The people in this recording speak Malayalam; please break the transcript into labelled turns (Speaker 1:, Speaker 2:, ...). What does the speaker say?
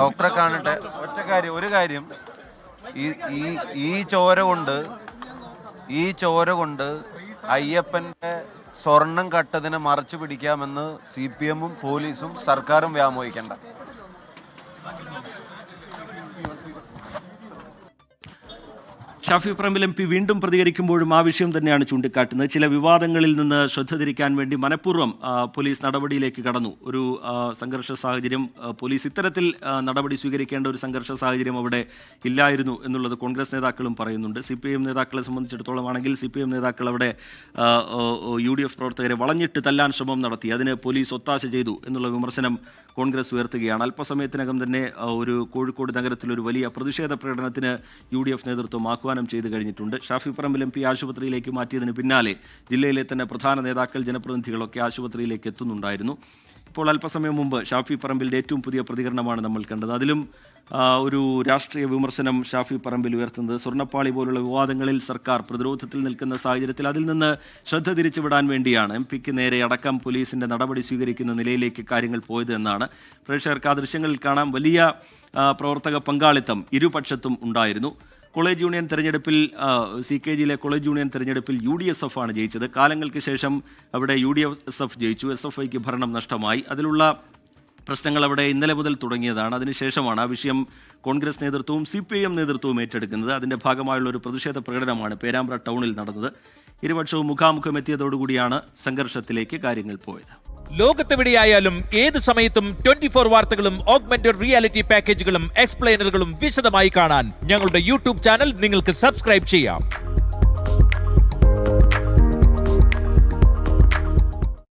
Speaker 1: ഡോക്ടറെ കാണട്ടെ. ഒരു കാര്യം ഈ ചോര കൊണ്ട് അയ്യപ്പന്റെ സ്വർണം കട്ടതിനെ മറച്ചു പിടിക്കാമെന്ന് CPM-ഉം പോലീസും സർക്കാരും വ്യാമോഹിക്കണ്ട.
Speaker 2: ഷാഫി പറമ്പിൽ MP വീണ്ടും പ്രതികരിക്കുമ്പോഴും ആ വിഷയം തന്നെയാണ് ചൂണ്ടിക്കാട്ടുന്നത്. ചില വിവാദങ്ങളിൽ നിന്ന് ശ്രദ്ധ തിരിക്കാൻ വേണ്ടി മനഃപൂർവ്വം പോലീസ് നടപടിയിലേക്ക് കടന്നു. ഒരു സംഘർഷ സാഹചര്യം, പോലീസ് ഇത്തരത്തിൽ നടപടി സ്വീകരിക്കേണ്ട ഒരു സംഘർഷ സാഹചര്യം അവിടെ ഇല്ലായിരുന്നു എന്നുള്ളത് കോൺഗ്രസ് നേതാക്കളും പറയുന്നുണ്ട്. CPM നേതാക്കളെ സംബന്ധിച്ചിടത്തോളം ആണെങ്കിൽ CPM നേതാക്കൾ അവിടെ UDF പ്രവർത്തകരെ വളഞ്ഞിട്ട് തല്ലാൻ ശ്രമം നടത്തി, അതിന് പോലീസ് ഒത്താശ ചെയ്തു എന്നുള്ള വിമർശനം കോൺഗ്രസ് ഉയർത്തുകയാണ്. അല്പസമയത്തിനകം തന്നെ ഒരു കോഴിക്കോട് നഗരത്തിലൊരു വലിയ പ്രതിഷേധ പ്രകടനത്തിന് UDF നേതൃത്വം ആഹ്വാനം ചെയ്തു കഴിഞ്ഞിട്ടുണ്ട്. ഷാഫി പറമ്പിൽ MP ആശുപത്രിയിലേക്ക് മാറ്റിയതിന് പിന്നാലെ ജില്ലയിലെ തന്നെ പ്രധാന നേതാക്കൾ, ജനപ്രതിനിധികളൊക്കെ ആശുപത്രിയിലേക്ക് എത്തുന്നുണ്ടായിരുന്നു. ഇപ്പോൾ അല്പസമയം മുമ്പ് ഷാഫി പറമ്പിലിൻ്റെ ഏറ്റവും പുതിയ പ്രതികരണമാണ് നമ്മൾ കണ്ടത്. അതിലും ഒരു രാഷ്ട്രീയ വിമർശനം ഷാഫി പറമ്പിൽ ഉയർത്തുന്നത്, സ്വർണ്ണപ്പാളി പോലുള്ള വിവാദങ്ങളിൽ സർക്കാർ പ്രതിരോധത്തിൽ നിൽക്കുന്ന സാഹചര്യത്തിൽ അതിൽ നിന്ന് ശ്രദ്ധ തിരിച്ചുവിടാൻ വേണ്ടിയാണ് MP-ക്ക് നേരെ അടക്കം പോലീസിൻ്റെ നടപടി സ്വീകരിക്കുന്ന നിലയിലേക്ക് കാര്യങ്ങൾ പോയത് എന്നാണ്. പ്രേക്ഷകർക്ക് ആ ദൃശ്യങ്ങളിൽ കാണാം. വലിയ പ്രവർത്തക പങ്കാളിത്തം ഇരുപക്ഷത്തും ഉണ്ടായിരുന്നു. കോളേജ് യൂണിയൻ തെരഞ്ഞെടുപ്പിൽ CKG-യിലെ കോളേജ് യൂണിയൻ തെരഞ്ഞെടുപ്പിൽ UDSF ആണ് ജയിച്ചത്. കാലങ്ങൾക്ക് ശേഷം അവിടെ UDSF ജയിച്ചു. SFIക്ക് ഭരണം നഷ്ടമായി. അതിലുള്ള പ്രശ്നങ്ങൾ അവിടെ ഇന്നലെ മുതൽ തുടങ്ങിയതാണ്. അതിനുശേഷമാണ് ആ വിഷയം കോൺഗ്രസ് നേതൃത്വവും CPM നേതൃത്വവും ഏറ്റെടുക്കുന്നത്. അതിൻ്റെ ഭാഗമായുള്ള ഒരു പ്രതിഷേധ പ്രകടനമാണ് പേരാമ്പ്ര ടൗണിൽ നടന്നത്. ഇരുപക്ഷവും മുഖാമുഖം എത്തിയതോടുകൂടിയാണ് സംഘർഷത്തിലേക്ക് കാര്യങ്ങൾ പോയത്.
Speaker 3: ലോകത്തെവിടെയായാലും ഏത് സമയത്തും 24 വാർത്തകളും ഓഗ്മെന്റഡ് റിയാലിറ്റി പാക്കേജുകളും എക്സ്പ്ലെയിനറുകളും വിശദമായി കാണാൻ ഞങ്ങളുടെ YouTube ചാനൽ നിങ്ങൾക്ക് സബ്സ്ക്രൈബ് ചെയ്യാം.